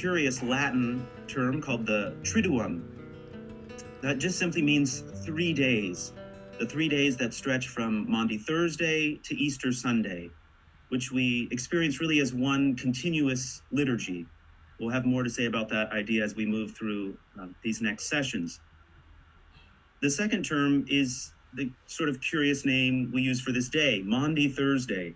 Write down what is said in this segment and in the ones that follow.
curious Latin term called the Triduum. That just simply means 3 days. The 3 days that stretch from Maundy Thursday to Easter Sunday, which we experience really as one continuous liturgy. We'll have more to say about that idea as we move through these next sessions. The second term is the sort of curious name we use for this day, Maundy Thursday,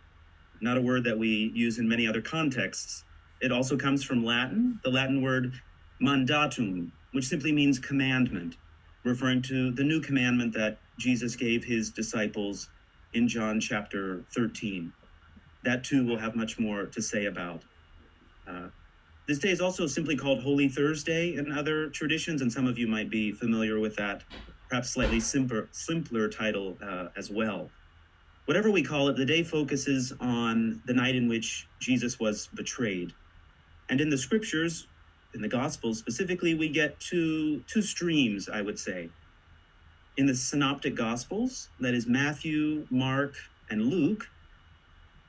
not a word that we use in many other contexts. It also comes from Latin, the Latin word mandatum, which simply means commandment, referring to the new commandment that Jesus gave his disciples in John chapter 13. That too we'll have much more to say about. This day is also simply called Holy Thursday in other traditions, and some of you might be familiar with that, perhaps slightly simpler title as well. Whatever we call it, the day focuses on the night in which Jesus was betrayed. And in the scriptures, in the Gospels specifically, we get two streams, I would say. In the synoptic Gospels, that is Matthew, Mark, and Luke,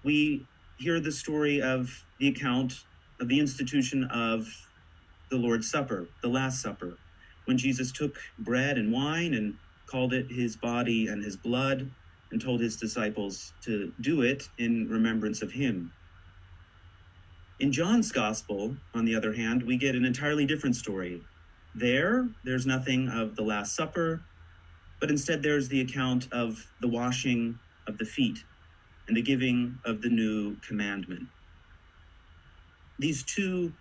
we hear the story of the account of the institution of the Lord's Supper, the Last Supper, when Jesus took bread and wine and called it his body and his blood and told his disciples to do it in remembrance of him. In John's Gospel, on the other hand, we get an entirely different story. There's nothing of the Last Supper, but instead there's the account of the washing of the feet and the giving of the new commandment. These two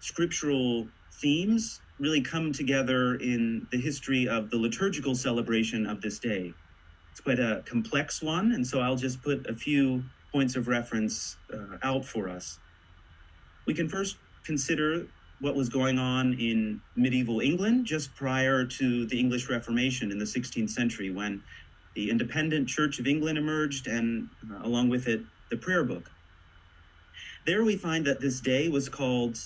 scriptural themes really come together in the history of the liturgical celebration of this day. It's quite a complex one, and so I'll just put a few points of reference out for us. We can first consider what was going on in medieval England just prior to the English Reformation in the 16th century, when the independent Church of England emerged, and along with it, the prayer book. There we find that this day was called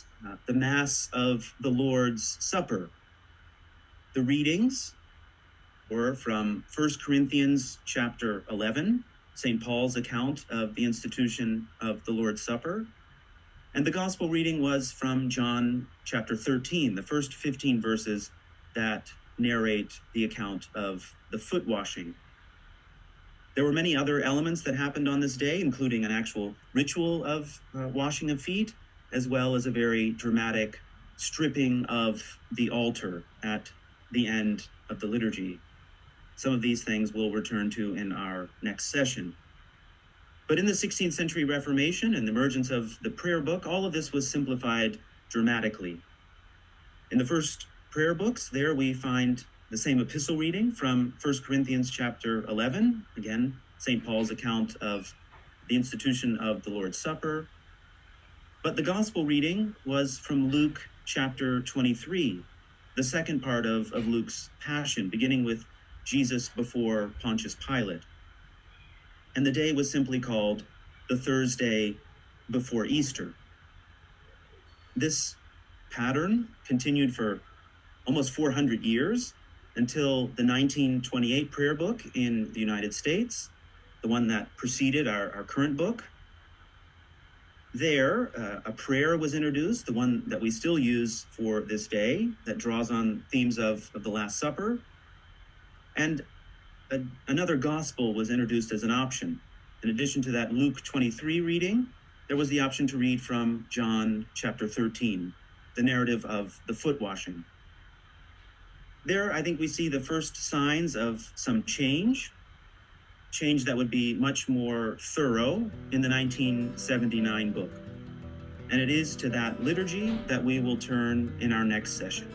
the Mass of the Lord's Supper. The readings were from 1 Corinthians chapter 11, St. Paul's account of the institution of the Lord's Supper. And the gospel reading was from John chapter 13, the first 15 verses that narrate the account of the foot washing. There were many other elements that happened on this day, including an actual ritual of washing of feet, as well as a very dramatic stripping of the altar at the end of the liturgy. Some of these things we'll return to in our next session. But in the 16th century Reformation and the emergence of the prayer book, all of this was simplified dramatically. In the first prayer books, there we find the same epistle reading from 1 Corinthians chapter 11, again, St. Paul's account of the institution of the Lord's Supper. But the gospel reading was from Luke chapter 23, the second part of Luke's Passion, beginning with Jesus before Pontius Pilate. And the day was simply called the Thursday before Easter. This pattern continued for almost 400 years, until the 1928 prayer book in the United States, the one that preceded our current book. There, a prayer was introduced, the one that we still use for this day, that draws on themes of the Last Supper. And another gospel was introduced as an option. In addition to that Luke 23 reading, there was the option to read from John chapter 13, the narrative of the foot washing. There, I think we see the first signs of some change that would be much more thorough in the 1979 book. And it is to that liturgy that we will turn in our next session.